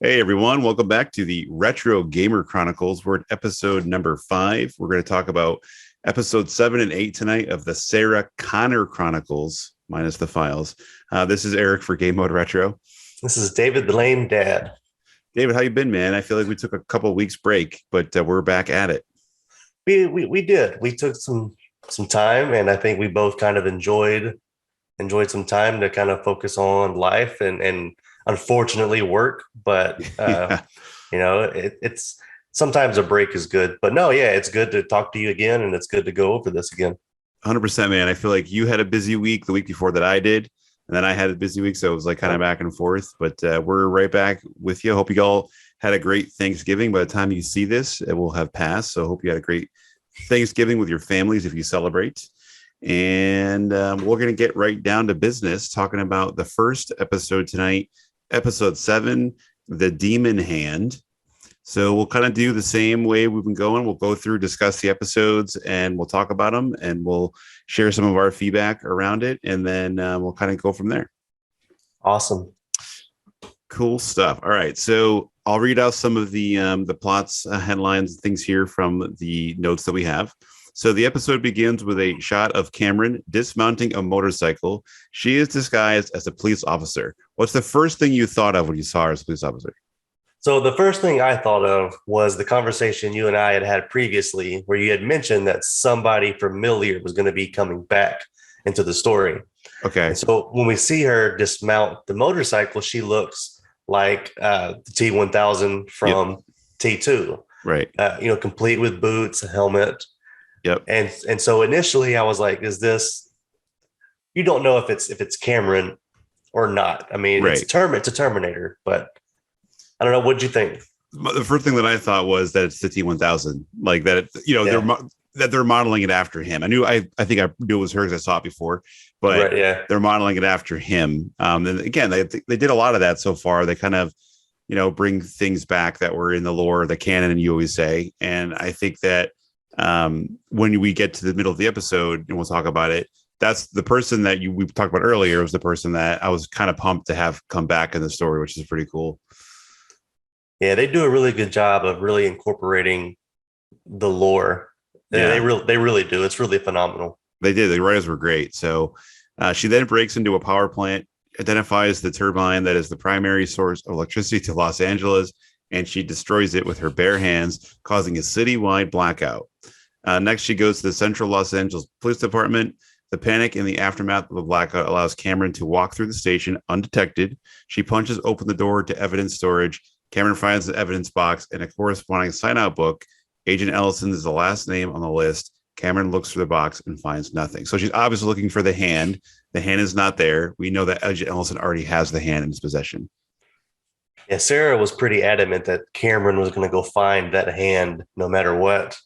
Hey everyone, welcome back to the Retro Gamer Chronicles. We're at episode number 5. We're going to talk about episode 7 and 8 tonight of the Sarah Connor Chronicles, minus the files. This is Eric for Game Mode Retro. This is David, the lame dad. David, how you been, man? I feel like we took a couple weeks break, but we're back at it. We did. We took some time, and I think we both kind of enjoyed some time to kind of focus on life and unfortunately work. But Yeah. it's sometimes a break is good. But no, yeah, it's good to talk to you again, and it's good to go over this again. 100%, man. I feel like you had a busy week the week before that I did, and then I had a busy week, so it was like kind of back and forth. But we're right back with you. Hope you all had a great Thanksgiving. By the time you see this, it will have passed. So hope you had a great Thanksgiving with your families if you celebrate. And we're going to get right down to business, talking about the first episode tonight, episode 7, The Demon Hand. So we'll kind of do the same way we've been going. We'll go through, discuss the episodes, and we'll talk about them, and we'll share some of our feedback around it, and then we'll kind of go from there. Awesome. Cool stuff. All right. So I'll read out some of the plots, headlines, things here from the notes that we have. So the episode begins with a shot of Cameron dismounting a motorcycle. She is disguised as a police officer. What's the first thing you thought of when you saw her as a police officer? So the first thing I thought of was the conversation you and I had previously, where you had mentioned that somebody familiar was going to be coming back into the story. Okay. And so when we see her dismount the motorcycle, she looks like the T-1000 from T2. Right. Complete with boots, a helmet. Yep. And so initially I was like, is this, you don't know if it's Cameron or not. I mean, Right. it's a Terminator, but I don't know. What'd you think? The first thing that I thought was that it's the T-1000, like that, they're modeling it after him. I think I knew it was her because I saw it before, but they're modeling it after him. And again, they did a lot of that so far. They kind of, bring things back that were in the lore, the canon, you always say. And I think that when we get to the middle of the episode, and we'll talk about it, that's the person that we talked about earlier was the person that I was kind of pumped to have come back in the story, which is pretty cool. Yeah, they do a really good job of really incorporating the lore. Yeah. They really do. It's really phenomenal. They did. The writers were great. So she then breaks into a power plant, identifies the turbine that is the primary source of electricity to Los Angeles, and she destroys it with her bare hands, causing a citywide blackout. Next, she goes to the Central Los Angeles Police Department. The panic in the aftermath of the blackout allows Cameron to walk through the station undetected. She punches open the door to evidence storage. Cameron finds the evidence box and a corresponding sign-out book. Agent Ellison is the last name on the list. Cameron looks through the box and finds nothing. So she's obviously looking for the hand. The hand is not there. We know that Agent Ellison already has the hand in his possession. Yeah, Sarah was pretty adamant that Cameron was going to go find that hand no matter what.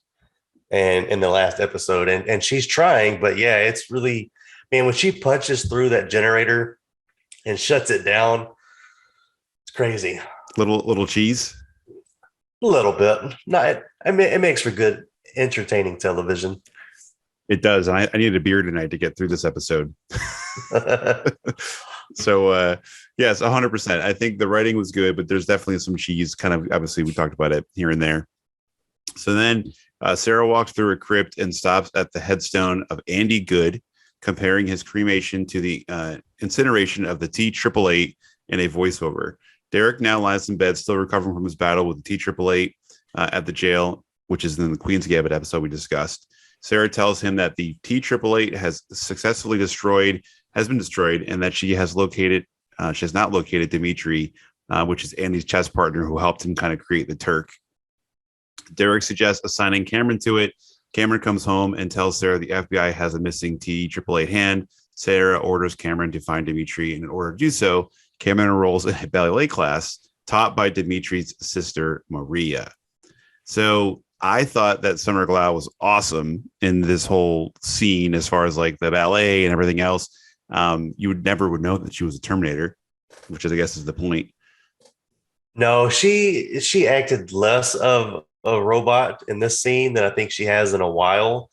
And in the last episode, and she's trying, but yeah, it's really, man, when she punches through that generator and shuts it down, it's crazy. Little cheese. A little bit. Not. I mean, it makes for good, entertaining television. It does. And I needed a beer tonight to get through this episode. So, yes, 100%. I think the writing was good, but there's definitely some cheese. Kind of, obviously, we talked about it here and there. So then Sarah walks through a crypt and stops at the headstone of Andy Good, comparing his cremation to the incineration of the T-888 in a voiceover. Derek now lies in bed, still recovering from his battle with the T-888 at the jail, which is in the Queen's Gambit episode we discussed. Sarah tells him that the T-888 has been destroyed, and that she has not located Dimitri, which is Andy's chess partner who helped him kind of create the Turk. Derek suggests assigning Cameron to it. Cameron comes home and tells Sarah the FBI has a missing T-888 hand. Sarah orders Cameron to find Dimitri, and in order to do so, Cameron enrolls in a ballet class taught by Dimitri's sister, Maria. So I thought that Summer Glau was awesome in this whole scene as far as like the ballet and everything else. You would never know that she was a Terminator, which I guess is the point. No, she acted less of a robot in this scene than I think she has in a while.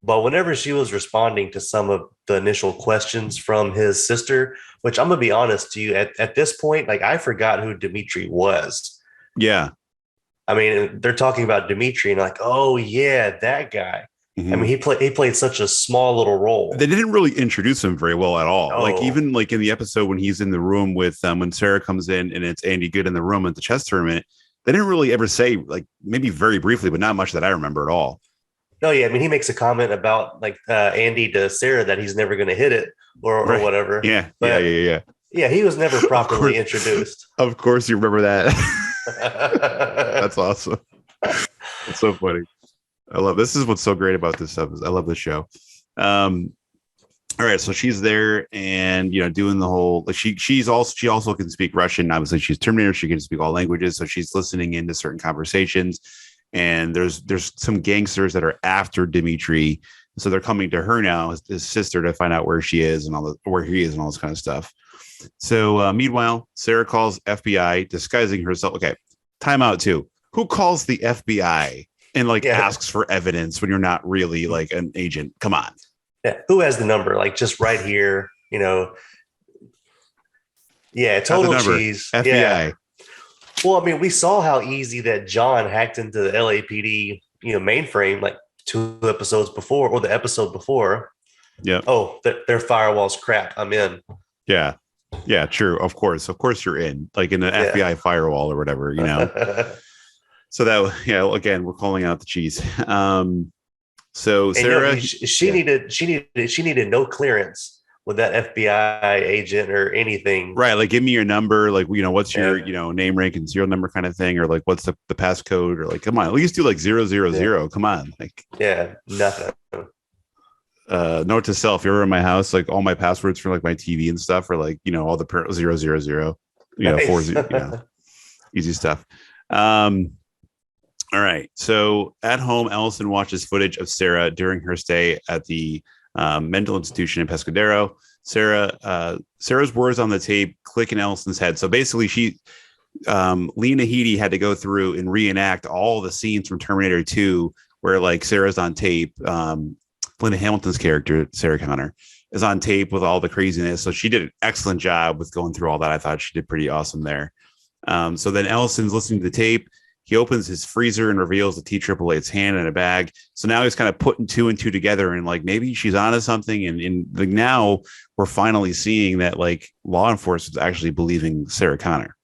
But whenever she was responding to some of the initial questions from his sister, which I'm gonna be honest to you, at this point, like I forgot who Dimitri was. Yeah. I mean, they're talking about Dimitri and like, oh yeah, that guy. I mean, Mhm. he played such a small little role. They didn't really introduce him very well at all. Like Oh, even like in the episode when he's in the room with when Sarah comes in and it's Andy Good in the room at the chess tournament, they didn't really ever say, like, maybe very briefly, but not much that I remember at all. no, yeah. I mean, he makes a comment about like Andy to Sarah that he's never going to hit it or Right. whatever. Yeah. Yeah. But Yeah. Yeah. yeah, he was never Of properly course. introduced. Of course you remember that. That's awesome. That's so funny. I love this. Is what's so great about this stuff is I love this show. Um, all right, so she's there and doing the whole like she also can speak Russian. Obviously, she's Terminator. She can speak all languages, so she's listening into certain conversations. And there's some gangsters that are after Dimitri, so they're coming to her now, his sister, to find out where she is and where he is and all this kind of stuff. So meanwhile, Sarah calls FBI, disguising herself. Okay, timeout too. Who calls the FBI and like Yeah. asks for evidence when you're not really like an agent? Come on. Yeah. Who has the number? Like just right here, Yeah, Got the total number. cheese. FBI. Yeah. Well, I mean, we saw how easy that John hacked into the LAPD, mainframe like 2 episodes before or the episode before. Yeah. Oh, their firewall's crap. I'm in. Yeah. Yeah, true. Of course you're in, like in an FBI firewall or whatever, So that, again, we're calling out the cheese. So And Sarah, she needed no clearance with that FBI agent or anything. right? Like, give me your number. Like, what's your, name, rank, and serial number kind of thing, or like, what's the passcode, or like, come on, at least do like 000. Come on, like, nothing. Note to self: you're in my house, like all my passwords for like my TV and stuff are like, all the 000, Nice. 40, easy stuff. All right. So at home, Ellison watches footage of Sarah during her stay at the mental institution in Pescadero. Sarah's words on the tape click in Ellison's head. So basically, Lena Headey had to go through and reenact all the scenes from Terminator 2 where like Sarah's on tape. Linda Hamilton's character, Sarah Connor, is on tape with all the craziness. So she did an excellent job with going through all that. I thought she did pretty awesome there. So then Ellison's listening to the tape. He opens his freezer and reveals the TAAA's hand in a bag. So now he's kind of putting 2 and 2 together and like maybe she's onto something. And like now we're finally seeing that like law enforcement is actually believing Sarah Connor.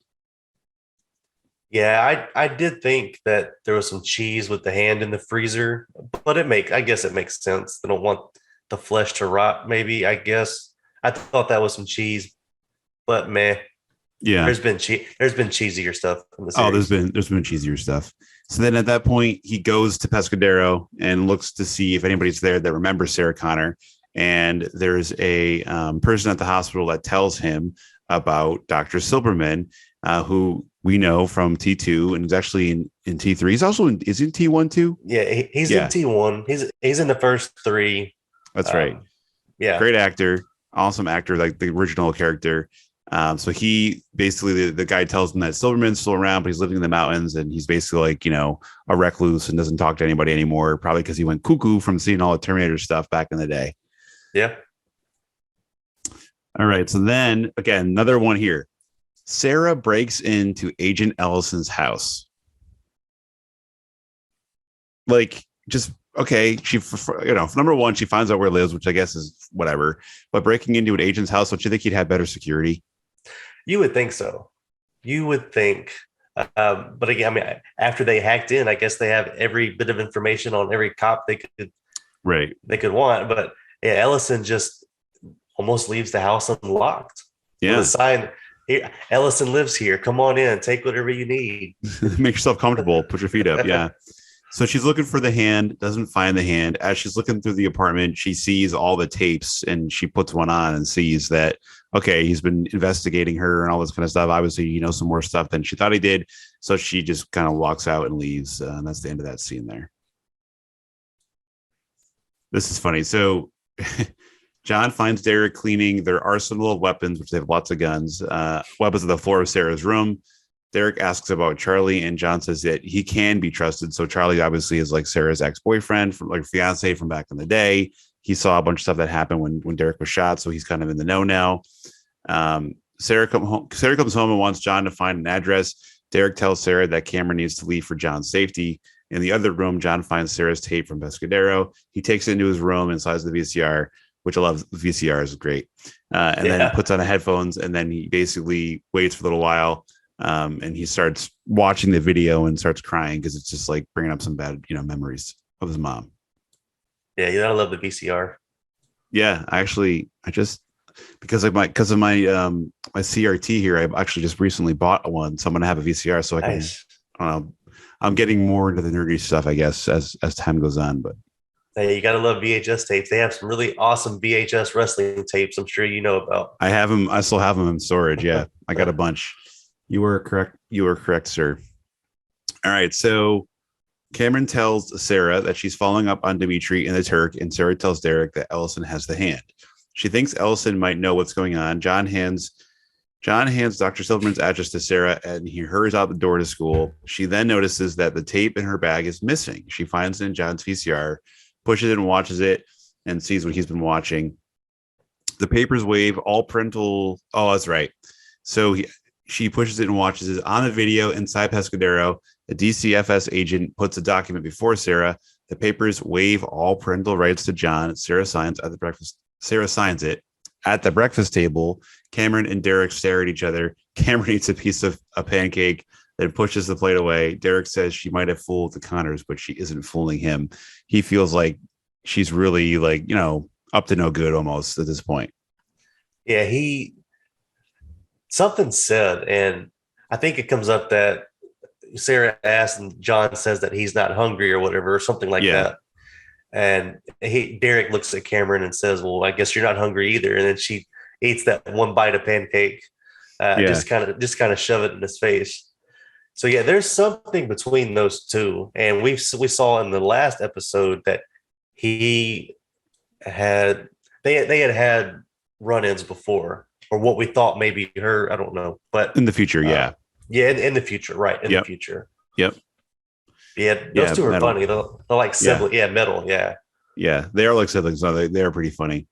Yeah, I did think that there was some cheese with the hand in the freezer, but I guess it makes sense. They don't want the flesh to rot, maybe, I guess. I thought that was some cheese, but meh. Yeah. There's been cheesier stuff in the series. there's been cheesier stuff. So then at that point, he goes to Pescadero and looks to see if anybody's there that remembers Sarah Connor. And there's a person at the hospital that tells him about Dr. Silverman, who we know from T2 and is actually in T3. He's also in T1 too. Yeah, he's in T1. He's in the first 3. That's right. Yeah, great actor, awesome actor, like the original character. So he basically the guy tells him that Silverman's still around, but he's living in the mountains, and he's basically like a recluse and doesn't talk to anybody anymore, probably because he went cuckoo from seeing all the Terminator stuff back in the day. Yeah. All right. So then again, another one here. Sarah breaks into Agent Ellison's house. Like, just okay. She, number one, she finds out where he lives, which I guess is whatever. But breaking into an agent's house, don't you think he'd have better security? You would think so. You would think. But again, I mean, after they hacked in, I guess they have every bit of information on every cop they could want. But yeah, Ellison just almost leaves the house unlocked. Yeah. With a sign. Here, Ellison lives here. Come on in. Take whatever you need. Make yourself comfortable. Put your feet up. Yeah. So she's looking for the hand, doesn't find the hand. As she's looking through the apartment, she sees all the tapes and she puts one on and sees that, okay, he's been investigating her and all this kind of stuff. Obviously, some more stuff than she thought he did. So she just kind of walks out and leaves. And that's the end of that scene there. This is funny. So John finds Derek cleaning their arsenal of weapons, which they have lots of guns, weapons on the floor of Sarah's room. Derek asks about Charlie, and John says that he can be trusted. So Charlie obviously is like Sarah's ex-boyfriend, from like fiance from back in the day. He saw a bunch of stuff that happened when Derek was shot, so he's kind of in the know now. Sarah comes home and wants John to find an address. Derek tells Sarah that Cameron needs to leave for John's safety. In the other room, John finds Sarah's tape from Pescadero. He takes it into his room and slides the VCR, which I love. The VCR is great. And then puts on the headphones, and then he basically waits for a little while. And he starts watching the video and starts crying because it's just like bringing up some bad, memories of his mom. Yeah, you gotta love the VCR. Yeah, I just because of my my CRT here, I actually just recently bought one, so I'm gonna have a VCR so I can. Nice. I don't know. I'm getting more into the nerdy stuff, I guess, as time goes on. But hey, you gotta love VHS tapes. They have some really awesome VHS wrestling tapes. I'm sure you know about. I have them. I still have them in storage. Yeah, I got a bunch. You were correct. You were correct, sir. All right, so Cameron tells Sarah that she's following up on Dimitri and the Turk, and Sarah tells Derek that Ellison has the hand. She thinks Ellison might know what's going on. John hands Dr. Silverman's address to Sarah, and he hurries out the door to school. She then notices that the tape in her bag is missing. She finds it in John's VCR, pushes it and watches it, and sees what he's been watching. The papers wave all parental. Oh, that's right. So she pushes it and watches it on the video inside Pescadero. The DCFS agent puts a document before Sarah. The papers waive all parental rights to John. Sarah signs it at the breakfast table. Cameron and Derek stare at each other. Cameron eats a piece of a pancake, then pushes the plate away. Derek says she might have fooled the Connors, but she isn't fooling him. He feels like she's really up to no good almost at this point. Yeah, something said, and I think it comes up that Sarah asked and John says that he's not hungry or whatever, or something like that. And Derek looks at Cameron and says, well, I guess you're not hungry either. And then she eats that one bite of pancake, just kind of shove it in his face. So yeah, there's something between those two. And we saw in the last episode that they had run-ins before, or what we thought maybe her, I don't know, but in the future, in the future, right? In the future, yep. Yeah, those two are Metal. funny. They're like siblings. Yeah, Metal. Yeah, they are like siblings. So they are pretty funny.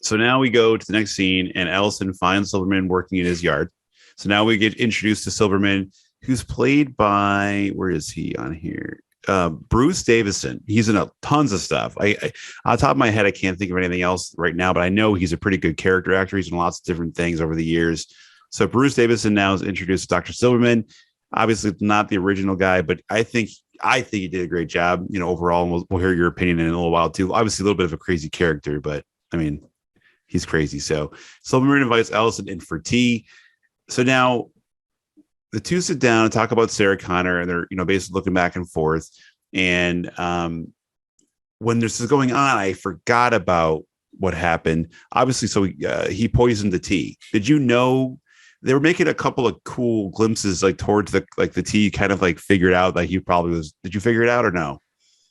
So now we go to the next scene, and Ellison finds Silverman working in his yard. So now we get introduced to Silverman, who's played by, where is he on here? Bruce Davison. He's in tons of stuff. I on top of my head, I can't think of anything else right now, but I know he's a pretty good character actor. He's in lots of different things over the years. So Bruce Davison now is introduced to Dr. Silverman. Obviously, not the original guy, but I think he did a great job, overall. And we'll hear your opinion in a little while too. Obviously, a little bit of a crazy character, but I mean, he's crazy. So Silverman invites Ellison in for tea. So now the two sit down and talk about Sarah Connor, and they're basically looking back and forth. And when this is going on, I forgot about what happened. Obviously, so he poisoned the tea. Did you know? They were making a couple of cool glimpses towards the tea, kind of figured out he probably was. Did you figure it out or no?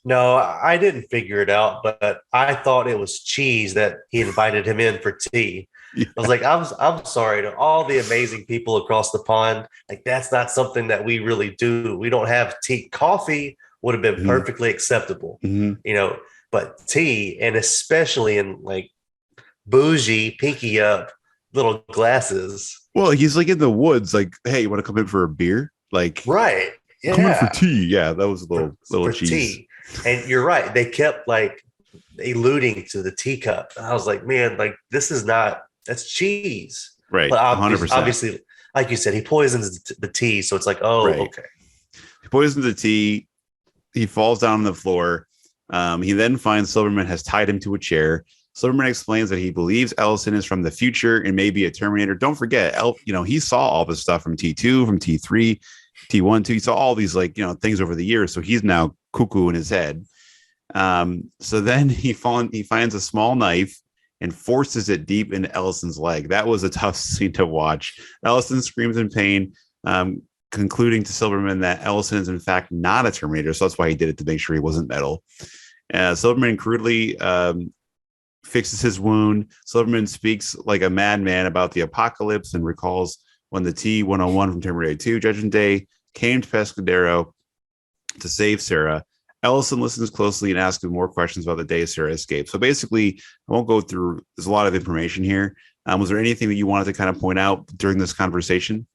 No, I didn't figure it out, but I thought it was cheese that he invited him in for tea. Yeah. I was like, I'm sorry to all the amazing people across the pond. That's not something that we really do. We don't have tea. Coffee would have been perfectly acceptable, but tea, and especially in bougie, pinky up little glasses. Well, he's in the woods, hey, you want to come in for a beer? Right. Yeah. Come in for tea. Yeah, that was a little cheese. Tea. And you're right. They kept alluding to the teacup. I was like, man, that's cheese. Right. But 100%. Obviously, like you said, he poisons the tea. So it's right. Okay. He poisons the tea. He falls down on the floor. He then finds Silverman has tied him to a chair. Silverman explains that he believes Ellison is from the future and maybe a Terminator. Don't forget, he saw all this stuff from T2, from T3, T1, 2. He saw all these things over the years. So he's now cuckoo in his head. So then he finds a small knife and forces it deep into Ellison's leg. That was a tough scene to watch. Ellison screams in pain, concluding to Silverman that Ellison is in fact not a Terminator. So that's why he did it, to make sure he wasn't metal. Silverman crudely fixes his wound. Silverman speaks like a madman about the apocalypse and recalls when the T-101 from Terminator 2 Judgment Day came to Pescadero to save Sarah. Ellison listens closely and asks him more questions about the day Sarah escaped. So basically, I won't go through. There's a lot of information here. Was there anything that you wanted to kind of point out during this conversation?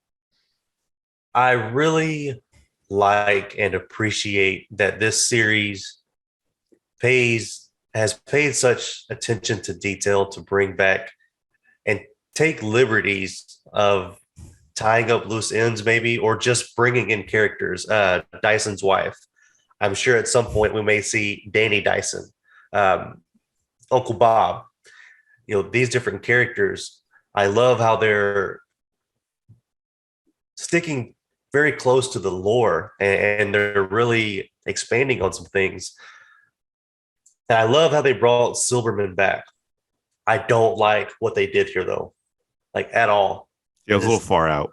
I really like and appreciate that this series has paid such attention to detail to bring back and take liberties of tying up loose ends, maybe, or just bringing in characters. Dyson's wife. I'm sure at some point we may see Danny Dyson, Uncle Bob. These different characters. I love how they're sticking very close to the lore and they're really expanding on some things. And I love how they brought Silverman back. I don't like what they did here, though, like at all. Yeah, it was a little far out.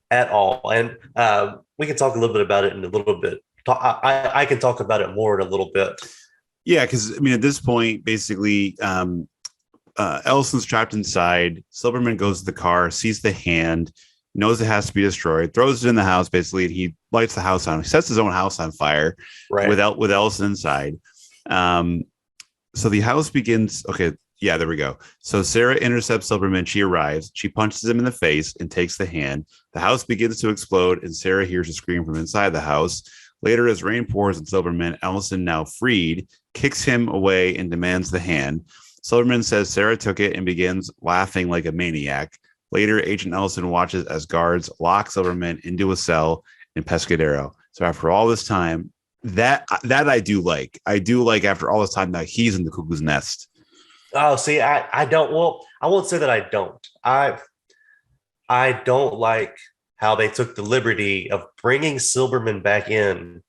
At all. And we can talk a little bit about it in a little bit. I can talk about it more in a little bit. Yeah, because I mean, at this point, basically, Ellison's trapped inside. Silverman goes to the car, sees the hand, knows it has to be destroyed, throws it in the house, basically, and he lights the house on. He sets his own house on fire, right, with Ellison inside. So the house begins. Okay, yeah, there we go. So Sarah intercepts Silverman. She arrives. She punches him in the face and takes the hand. The house begins to explode, and Sarah hears a scream from inside the house. Later, as rain pours on Silverman, Ellison, now freed, kicks him away and demands the hand. Silverman says Sarah took it and begins laughing like a maniac. Later, Agent Ellison watches as guards lock Silverman into a cell in Pescadero. So after all this time, that I do like. I do like after all this time that he's in the cuckoo's nest. Oh, see, I don't. Well, I won't say that I don't. I don't like how they took the liberty of bringing Silverman back in,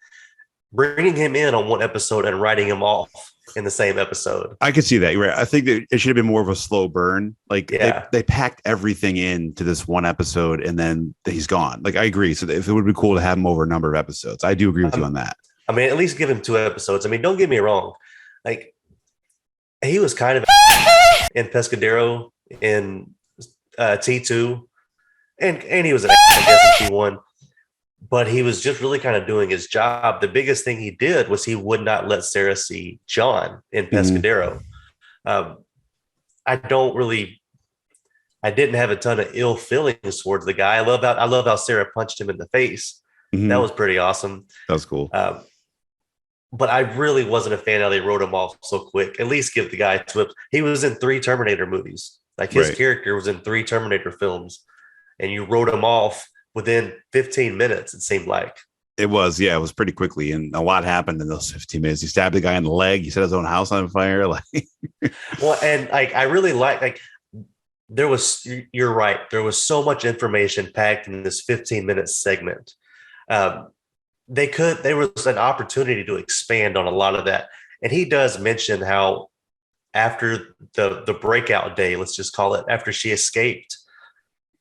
bringing him in on one episode and writing him off in the same episode. I could see that. You're right. I think that it should have been more of a slow burn. Like they packed everything into this one episode and then he's gone. Like I agree. So if it would be cool to have him over a number of episodes, I do agree with you on that. I mean, at least give him 2 episodes. I mean, don't get me wrong. Like he was kind of in Pescadero in T2 and he was I guess in T1. But he was just really kind of doing his job. The biggest thing he did was he would not let Sarah see John in Pescadero. I didn't have a ton of ill feelings towards the guy. I love how Sarah punched him in the face. Mm-hmm. That was pretty awesome. That was cool. But I really wasn't a fan how they wrote him off so quick. At least give the guy 2. He was in 3 Terminator movies. Like his character was in 3 Terminator films, and you wrote him off within 15 minutes, it seemed like. It was, yeah, it was pretty quickly, and a lot happened in those 15 minutes. He stabbed the guy in the leg. He set his own house on fire. Like, well, and I really like you're right. There was so much information packed in this 15-minute segment. There was an opportunity to expand on a lot of that. And he does mention how after the breakout day, let's just call it, after she escaped,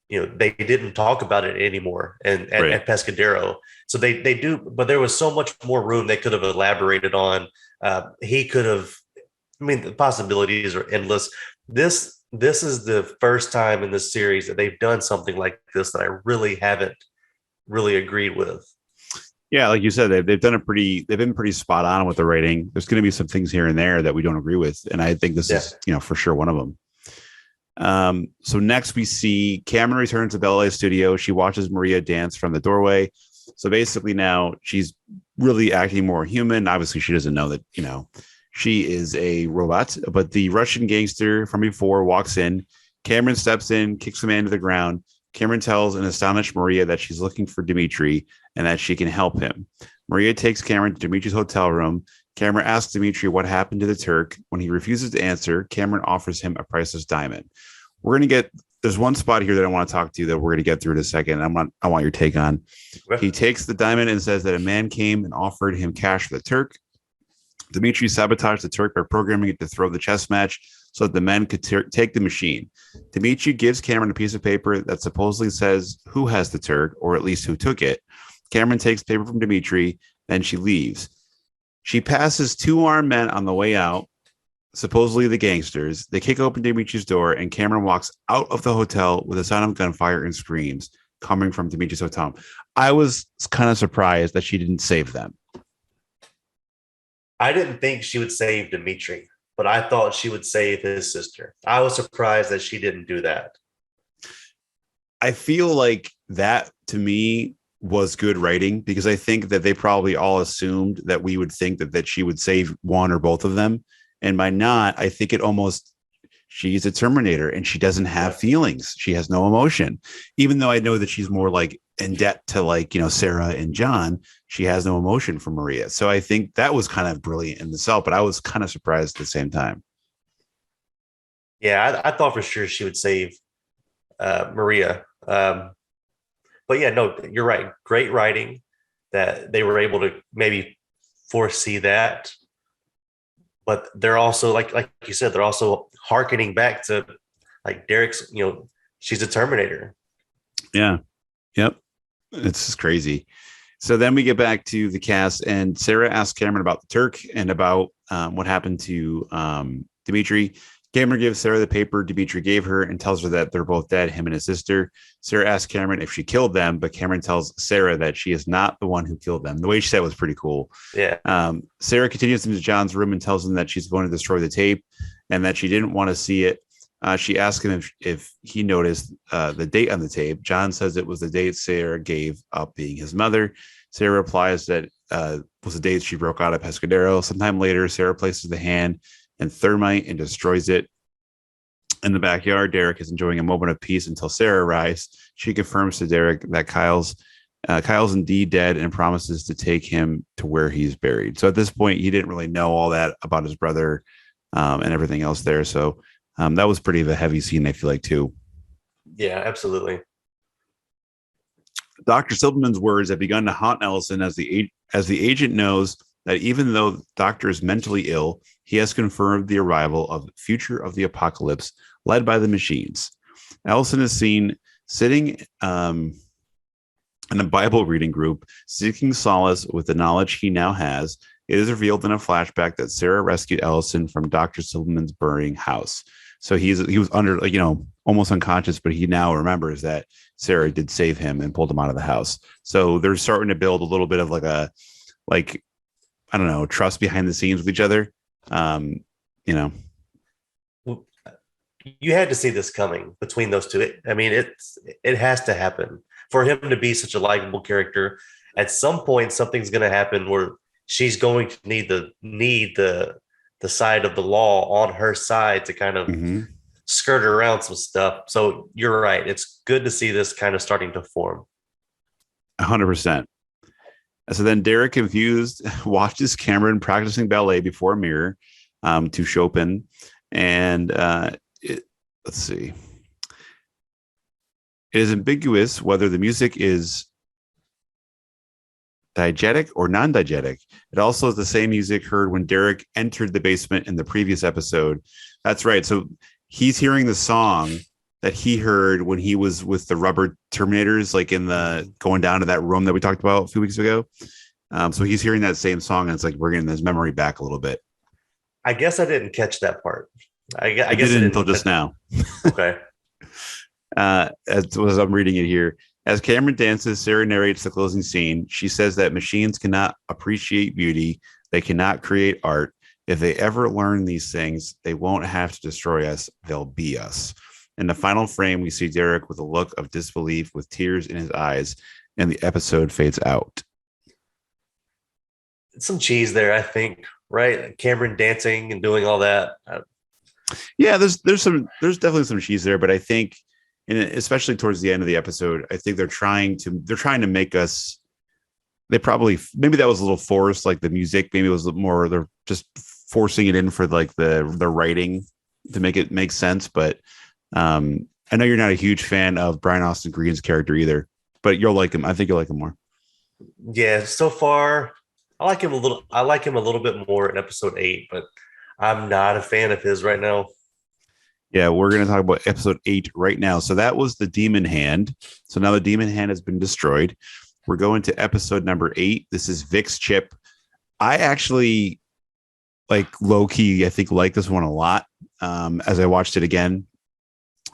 they didn't talk about it anymore at Pescadero. So they do, but there was so much more room they could have elaborated on. He could have, the possibilities are endless. This is the first time in this series that they've done something like this that I really haven't really agreed with. Yeah, like you said, they've been pretty spot on with the rating. There's going to be some things here and there that we don't agree with, and I think this is, for sure one of them. So next we see Cameron returns to ballet studio. She watches Maria dance from the doorway. So basically now she's really acting more human. Obviously she doesn't know that, she is a robot, but the Russian gangster from before walks in. Cameron steps in, kicks the man to the ground. Cameron tells an astonished Maria that she's looking for Dimitri and that she can help him. Maria takes Cameron to Dimitri's hotel room. Cameron asks Dimitri what happened to the Turk. When he refuses to answer, Cameron offers him a priceless diamond. There's one spot here that I want to talk to you that we're going to get through in a second. I want your take on. He takes the diamond and says that a man came and offered him cash for the Turk. Dimitri sabotaged the Turk by programming it to throw the chess match so that the men could take the machine. Dimitri gives Cameron a piece of paper that supposedly says who has the Turk, or at least who took it. Cameron takes paper from Dimitri, then she leaves. She passes 2 armed men on the way out, supposedly the gangsters. They kick open Dimitri's door, and Cameron walks out of the hotel with a sound of gunfire and screams. coming from Demetrius Otom. I was kind of surprised that she didn't save them. I didn't think she would save Dimitri, but I thought she would save his sister. I was surprised that she didn't do that. I feel like that to me was good writing, because I think that they probably all assumed that we would think that she would save one or both of them. And by not, I think it almost, she's a Terminator and she doesn't have feelings. She has no emotion, even though I know that she's more like in debt to, like, you know, Sarah and John. She has no emotion for Maria. So I think that was kind of brilliant in itself, but I was kind of surprised at the same time. Yeah, I thought for sure she would save Maria. But yeah, no, you're right. Great writing that they were able to maybe foresee that. But they're also like you said, they're also hearkening back to like Derek's, you know, she's a Terminator. Yeah. Yep. It's just crazy. So then we get back to the cast, and Sarah asks Cameron about the Turk and about what happened to Dimitri. Cameron gives Sarah the paper Dimitri gave her and tells her that they're both dead, him and his sister. Sarah asks Cameron if she killed them, but Cameron tells Sarah that she is not the one who killed them. The way she said it was pretty cool. Yeah. Sarah continues into John's room and tells him that she's going to destroy the tape and that she didn't want to see it. She asks him if he noticed the date on the tape. John says it was the date Sarah gave up being his mother. Sarah replies that was the date she broke out of Pescadero. Sometime later, Sarah places the hand and thermite and destroys it. In the backyard, Derek is enjoying a moment of peace until Sarah arrives. She confirms to Derek that Kyle's indeed dead and promises to take him to where he's buried. So at this point, he didn't really know all that about his brother and everything else there. So that was pretty of a heavy scene, I feel like, too. Yeah, absolutely. Dr. Silverman's words have begun to haunt Ellison as the agent knows that even though the doctor is mentally ill, he has confirmed the arrival of the future of the apocalypse led by the machines. Ellison is seen sitting in a Bible reading group, seeking solace with the knowledge he now has. It is revealed in a flashback that Sarah rescued Ellison from Dr. Silverman's burning house. So he was under, you know, almost unconscious, but he now remembers that Sarah did save him and pulled him out of the house. So they're starting to build a little bit of I don't know, trust behind the scenes with each other. You know, you had to see this coming between those two. It has to happen for him to be such a likable character. At some point, something's going to happen where she's going to need the side of the law on her side to kind of skirt around some stuff. So you're right. It's good to see this kind of starting to form. 100%. So then Derek, confused, watches Cameron practicing ballet before a mirror to Chopin. And let's see. It is ambiguous whether the music is diegetic or non-diegetic. It also is the same music heard when Derek entered the basement in the previous episode. That's right. So he's hearing the song that he heard when he was with the rubber Terminators, like in the going down to that room that we talked about a few weeks ago. So he's hearing that same song, and it's like we're getting his memory back a little bit. I guess I didn't catch that part. I guess I didn't until just now. Okay. As I'm reading it here, as Cameron dances, Sarah narrates the closing scene. She says that machines cannot appreciate beauty. They cannot create art. If they ever learn these things, they won't have to destroy us. They'll be us. In the final frame, we see Derek with a look of disbelief with tears in his eyes, and the episode fades out. Some cheese there, I think, right? Cameron dancing and doing all that. Yeah, there's definitely some cheese there, but I think, and especially towards the end of the episode, I think they're trying to make us. Maybe that was a little forced, like the music. Maybe it was more they're just forcing it in for like the writing to make it make sense. But I know you're not a huge fan of Brian Austin Green's character either, but you'll like him. I think you'll like him more. Yeah, so far I like him a little. I like him a little bit more in episode 8, but I'm not a fan of his right now. Yeah, we're going to talk about episode 8 right now. So that was the demon hand. So now the demon hand has been destroyed. We're going to episode number 8. This is Vick's chip. I actually like low key. I think like this one a lot as I watched it again.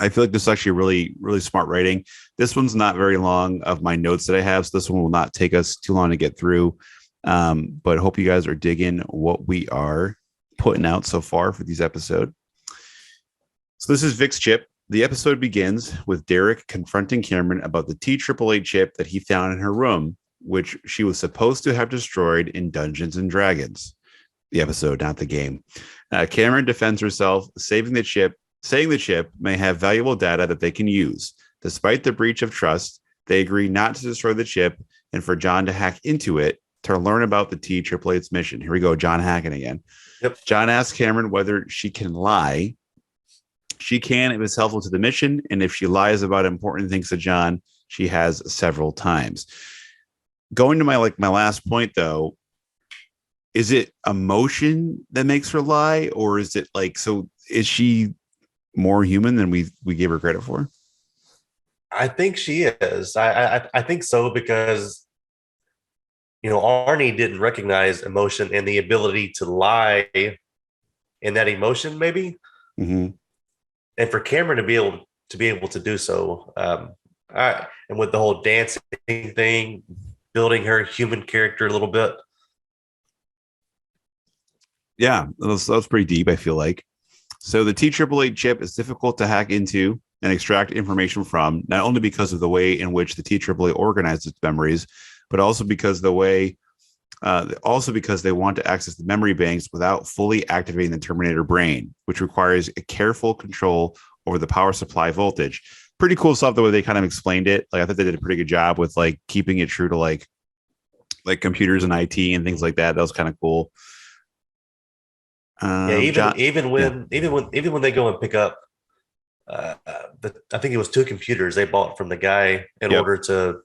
I feel like this is actually really, really smart writing. This one's not very long of my notes that I have, so this one will not take us too long to get through. But hope you guys are digging what we are putting out so far for these episodes. So this is Vick's chip. The episode begins with Derek confronting Cameron about the TAAA chip that he found in her room, which she was supposed to have destroyed in Dungeons and Dragons. The episode, not the game. Cameron defends herself, saying the chip may have valuable data that they can use. Despite the breach of trust, they agree not to destroy the chip and for John to hack into it to learn about the TAAA's mission. Here we go, John hacking again. Yep. John asks Cameron whether she can lie. She can if it's helpful to the mission, and if she lies about important things to John, she has several times. Going to my last point though, is it emotion that makes her lie, or is it so is she more human than we gave her credit for? I think she is. I think so, because Arnie didn't recognize emotion and the ability to lie in that emotion, maybe. Mm-hmm. And for Cameron to be able to do so, and with the whole dancing thing, building her human character a little bit. Yeah, that was pretty deep, I feel like. So the TAAA chip is difficult to hack into and extract information from, not only because of the way in which the TAAA organizes its memories, but also because they want to access the memory banks without fully activating the Terminator brain, which requires a careful control over the power supply voltage. Pretty cool stuff the way they kind of explained it. I thought they did a pretty good job with keeping it true to like computers and IT and things like that. That was kind of cool. Even when they go and pick up, I think it was 2 computers they bought from the guy in order to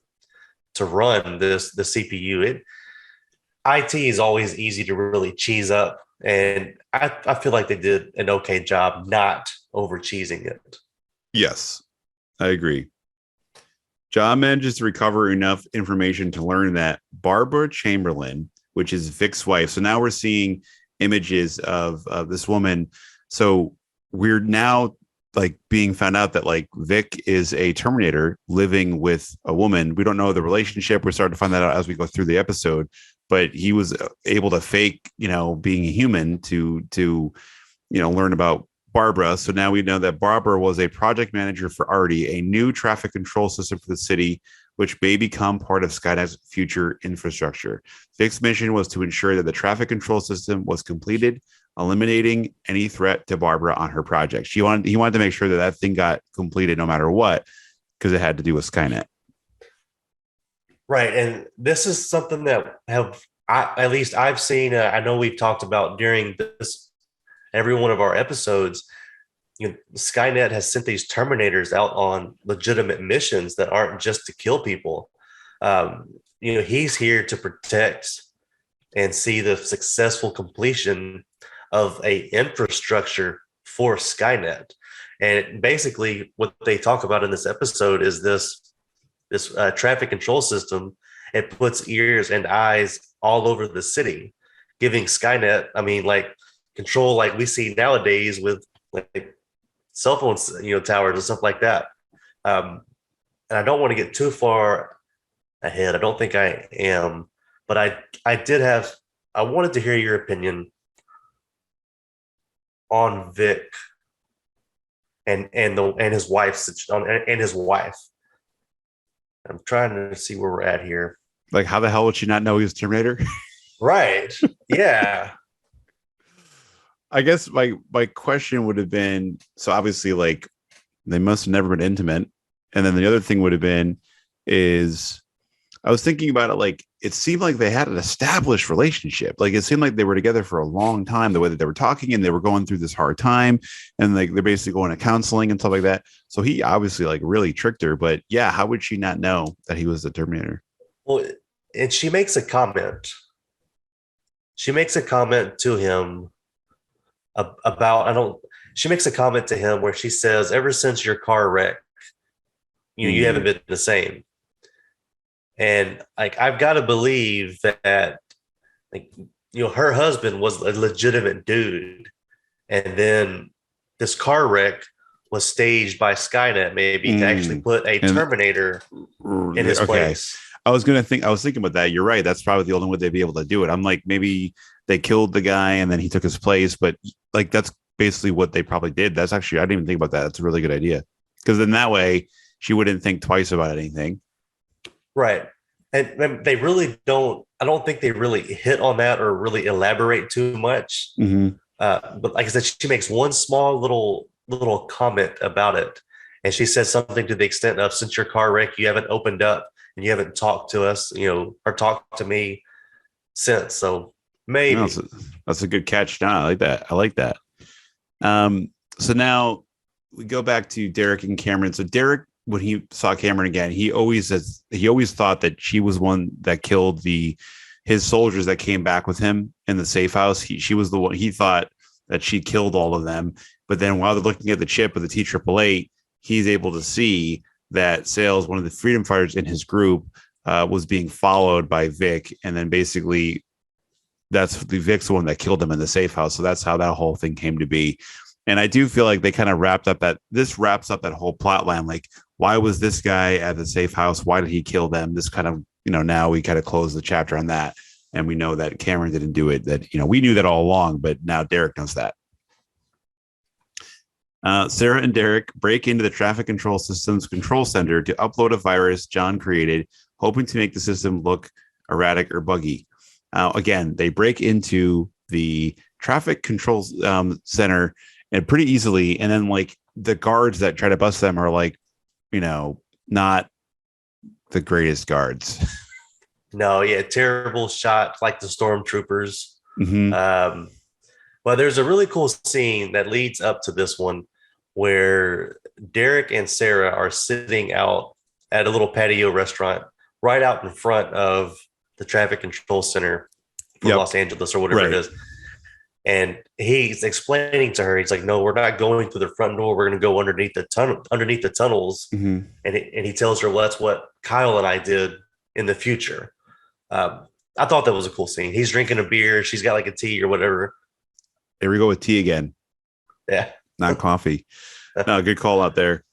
run the CPU. IT is always easy to really cheese up, and I feel like they did an okay job not over cheesing it. Yes, I agree. John manages to recover enough information to learn that Barbara Chamberlain, which is Vick's wife. So now we're seeing images of this woman. So we're now being found out that Vick is a Terminator living with a woman. We don't know the relationship. We're starting to find that out as we go through the episode, but he was able to fake, being a human to learn about Barbara. So now we know that Barbara was a project manager for Artie, a new traffic control system for the city, which may become part of Skynet's future infrastructure. Vick's mission was to ensure that the traffic control system was completed, eliminating any threat to Barbara on her project. He wanted to make sure that thing got completed no matter what, because it had to do with Skynet. Right, and this is something that at least I've seen. I know we've talked about during every one of our episodes. Skynet has sent these Terminators out on legitimate missions that aren't just to kill people. He's here to protect and see the successful completion of a infrastructure for Skynet. And basically what they talk about in this episode is this traffic control system. It puts ears and eyes all over the city, giving Skynet, control like we see nowadays with cell phones, towers and stuff like that. And I don't want to get too far ahead. I don't think I am, but I wanted to hear your opinion on Vick and his wife. I'm trying to see where we're at here. How the hell would she not know he was Terminator? Right. Yeah. I guess my question would have been, so obviously they must have never been intimate. And then the other thing would have been is I was thinking about it, it seemed like they had an established relationship. It seemed like they were together for a long time, the way that they were talking, and they were going through this hard time, and they're basically going to counseling and stuff like that. So he obviously really tricked her, but yeah, how would she not know that he was the Terminator? Well, and she makes a comment. She makes a comment to him she makes a comment to him where she says, ever since your car wreck, you haven't been the same. And I've got to believe that her husband was a legitimate dude, and then this car wreck was staged by Skynet, maybe to actually put a And Terminator in his okay, place. I was thinking about that. You're right. That's probably the only way they'd be able to do it. I'm like, maybe they killed the guy and then he took his place, but like that's basically what they probably did. That's actually, I didn't even think about that. That's a really good idea. Because then that way she wouldn't think twice about anything. Right. And they really don't, I don't think they really hit on that or really elaborate too much. Mm-hmm. But like I said, she makes one small little comment about it. And she says something to the extent of, since your car wreck, you haven't opened up and you haven't talked to us, or talked to me since. So No, maybe. that's a good catch. No, I like that. I like that. So now we go back to Derek and Cameron. So Derek, when he saw Cameron again, he always thought that she was one that killed his soldiers that came back with him in the safe house. She was the one. He thought that she killed all of them. But then while they're looking at the chip of the T888, he's able to see that Sales, one of the freedom fighters in his group, was being followed by Vick, and then basically that's the Vick's the one that killed him in the safe house. So that's how that whole thing came to be. And I do feel like they kind of wrapped up that whole plot line. Like, why was this guy at the safe house? Why did he kill them? This kind of, now we kind of close the chapter on that. And we know that Cameron didn't do it. That, we knew that all along, but now Derek knows that. Sarah and Derek break into the traffic control system's control center to upload a virus John created, hoping to make the system look erratic or buggy. Again, they break into the traffic control center and pretty easily. And then like the guards that try to bust them are like, not the greatest guards. No, yeah, terrible shot like the stormtroopers. Mm-hmm. But there's a really cool scene that leads up to this one where Derek and Sarah are sitting out at a little patio restaurant right out in front of the traffic control center for Los Angeles or whatever it is. And he's explaining to her, he's like, no, we're not going through the front door. We're going to go underneath the tunnels. Mm-hmm. And he tells her, well, that's what Kyle and I did in the future. I thought that was a cool scene. He's drinking a beer. She's got like a tea or whatever. There we go with tea again. Yeah. Not coffee. No, good call out there.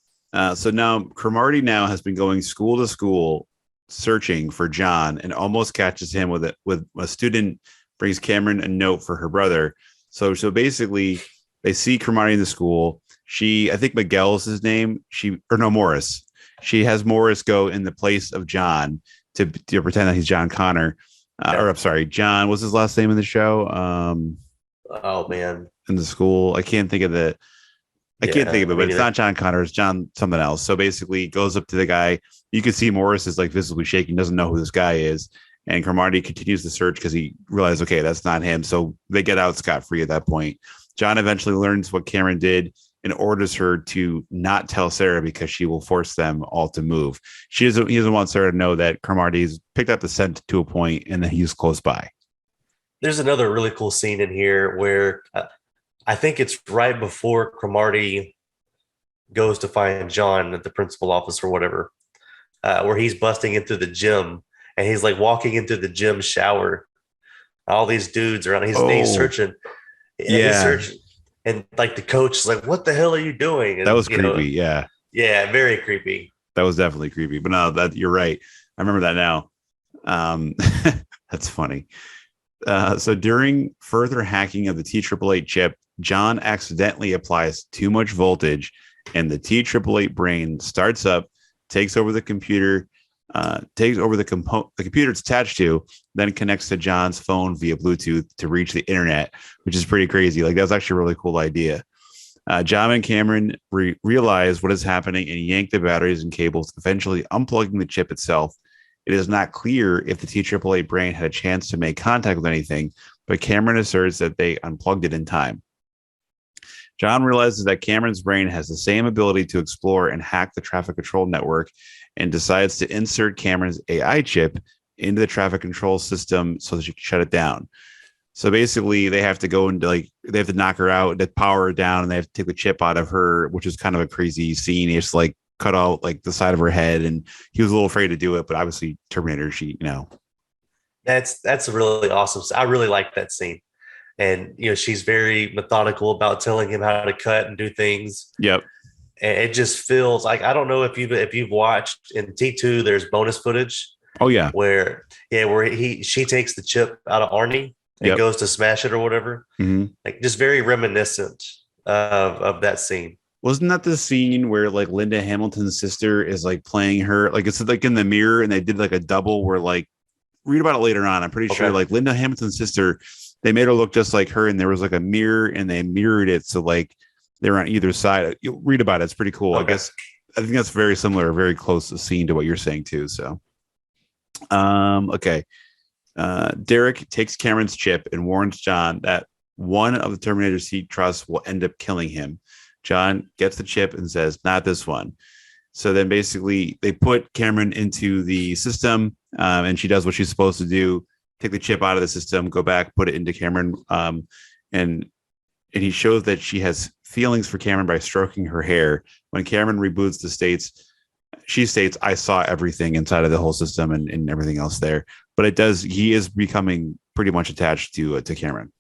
So now Cromartie now has been going school to school searching for John and almost catches him with a student brings Cameron a note for her brother. So basically they see Cromartie in the school. I think Miguel is his name. Morris. She has Morris go in the place of John to pretend that he's John Connor. Or I'm sorry, John, what's his last name in the show? Oh man. In the school. I can't think of it, but it's not John Connor, it's John something else. So basically goes up to the guy. You can see Morris is like visibly shaking, doesn't know who this guy is. And Cromartie continues the search because he realized, okay, that's not him. So they get out scot-free at that point. John eventually learns what Cameron did and orders her to not tell Sarah because she will force them all to move. He doesn't want Sarah to know that Cromartie's picked up the scent to a point and that he's close by. There's another really cool scene in here where I think it's right before Cromartie goes to find John at the principal office or whatever, where he's busting into the gym and he's like walking into the gym shower. All these dudes around. He's searching. Yeah. He's searching. And like the coach is like, what the hell are you doing? And, that was creepy. Yeah. Yeah. Very creepy. That was definitely creepy. But no, that you're right. I remember that now. That's funny. So during further hacking of the T888 chip, John accidentally applies too much voltage and the T888 brain starts up, takes over the computer, the computer it's attached to, then connects to John's phone via Bluetooth to reach the internet, which is pretty crazy. Like that was actually a really cool idea. John and Cameron realize what is happening and yank the batteries and cables, eventually unplugging the chip itself. It is not clear if the T888 brain had a chance to make contact with anything, but Cameron asserts that they unplugged it in time. John realizes that Cameron's brain has the same ability to explore and hack the traffic control network and decides to insert Cameron's AI chip into the traffic control system so that she can shut it down. So basically they have to go into they have to knock her out, they power her down, and they have to take the chip out of her, which is kind of a crazy scene. He just cut out the side of her head, and he was a little afraid to do it, but obviously Terminator, That's really awesome. I really like that scene. And she's very methodical about telling him how to cut and do things. Yep. And it just feels like, I don't know if you've watched in T2, there's bonus footage Oh yeah. where she takes the chip out of Arnie and Yep. goes to smash it or whatever. Hmm. Like, just very reminiscent of that scene. Wasn't that the scene where like Linda Hamilton's sister is like playing her, like it's like in the mirror, and they did like a double where like, read about it later on. I'm pretty sure Okay. like Linda Hamilton's sister, they made her look just like her, and there was like a mirror, and they mirrored it so like they're on either side. You'll read about it. It's pretty cool. I Okay. guess I think that's very similar, very close to scene to what you're saying too. So, okay. Derek takes Cameron's chip and warns John that one of the Terminators he trusts will end up killing him. John gets the chip and says, "Not this one." So then basically they put Cameron into the system, and she does what she's supposed to do: take the chip out of the system, go back, put it into Cameron, and and he shows that she has feelings for Cameron by stroking her hair. When Cameron reboots she states, "I saw everything inside of the whole system and everything else there." But it does. He is becoming pretty much attached to Cameron.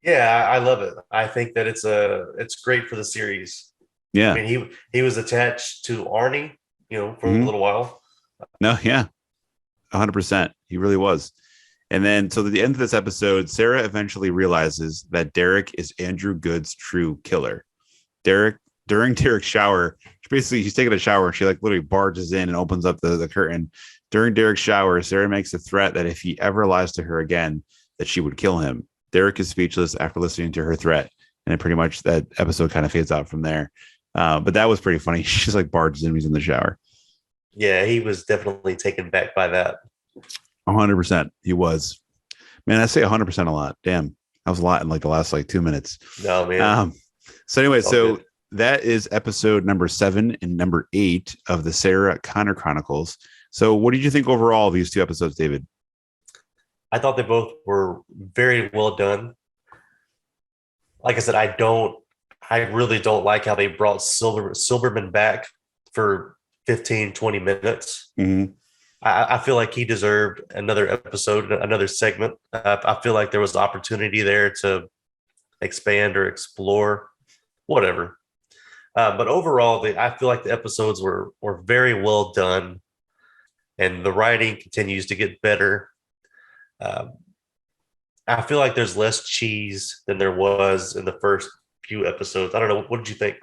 Yeah, I love it. I think that it's great for the series. I Yeah. mean, he was attached to Arnie, for a Hmm. little while. No. Yeah. 100%. He really was. And then, so at the end of this episode, Sarah eventually realizes that Derek is Andrew Good's true killer. Derek, during Derek's shower, she's taking a shower. She like literally barges in and opens up the curtain. During Derek's shower, Sarah makes a threat that if he ever lies to her again, that she would kill him. Derek is speechless after listening to her threat, and it pretty much that episode kind of fades out from there. But that was pretty funny. She just like barges in, he's in the shower. Yeah, he was definitely taken back by that. 100%, he was. Man, I say 100% a lot. Damn, that was a lot in like the last like 2 minutes. No, man. Um, so anyway, All so good. that is episode number 7 and number 8 of the Sarah Connor Chronicles. So what did you think overall of these two episodes, David? I thought they both were very well done. Like I said, I really don't like how they brought Silverman back for 15, 20 minutes. Mm-hmm. I feel like he deserved another episode, another segment. I feel like there was opportunity there to expand or explore, whatever. But overall, I feel like the episodes were very well done, and the writing continues to get better. Um, I feel like there's less cheese than there was in the first few episodes. I don't know. What did you think?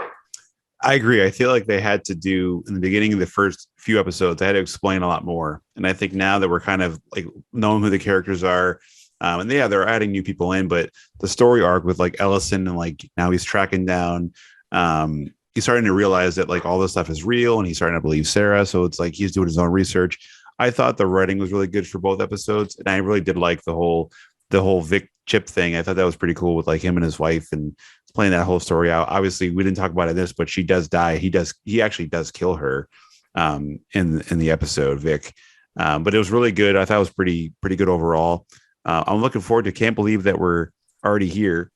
I agree. I feel like they had to do in the beginning of the first few episodes, they had to explain a lot more. And I think now that we're kind of like knowing who the characters are, and yeah, they're adding new people in, but the story arc with like Ellison and like now he's tracking down, he's starting to realize that like all this stuff is real and he's starting to believe Sarah. So it's like he's doing his own research. I thought the writing was really good for both episodes, and I really did like the whole Vick chip thing. I thought that was pretty cool with like him and his wife and playing that whole story out. Obviously, we didn't talk about it in this, but she does die. He actually does kill her in the episode, Vick. But it was really good. I thought it was pretty good overall. I'm looking forward to. Can't believe that we're already here.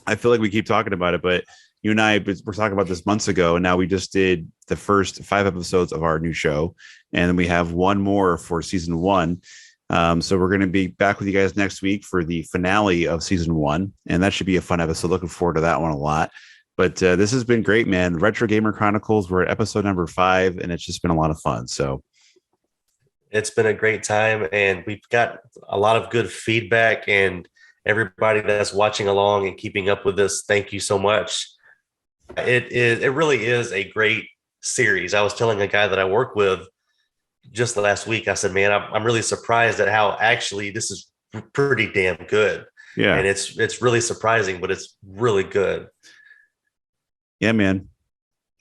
I feel like we keep talking about it, but you and I were talking about this months ago, and now we just did the first 5 episodes of our new show, and then we have one more for season 1. So we're going to be back with you guys next week for the finale of season 1, and that should be a fun episode. Looking forward to that one a lot. But this has been great, man. Retro Gamer Chronicles. We're at episode number 5, and it's just been a lot of fun. So It's been a great time, and we've got a lot of good feedback. And everybody that's watching along and keeping up with this, thank you so much. It really is a great series. I was telling a guy that I work with just last week, I said, man, I'm really surprised at how actually this is pretty damn good. yeah, And it's really surprising, but it's really good. yeah, man.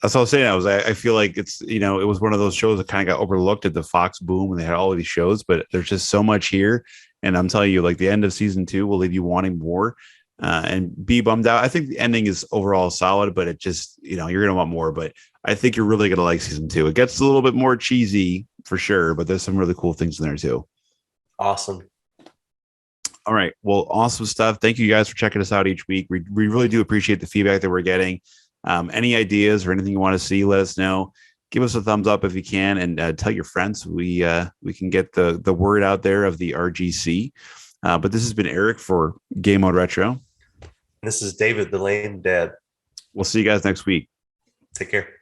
That's what I was saying. I feel like it's it was one of those shows that kind of got overlooked at the Fox boom when they had all of these shows, but there's just so much here. And I'm telling you, like the end of season 2 will leave you wanting more, and be bummed out. I think the ending is overall solid, but it just you're gonna want more. But I think you're really gonna like season 2. It gets a little bit more cheesy for sure, but there's some really cool things in there too. Awesome. All right. Well, awesome stuff. Thank you guys for checking us out each week. We really do appreciate the feedback that we're getting. Any ideas or anything you want to see, let us know. Give us a thumbs up if you can, and tell your friends. We can get the word out there of the RGC. But this has been Eric for Game Mode Retro. This is David, the lame dad. We'll see you guys next week. Take care.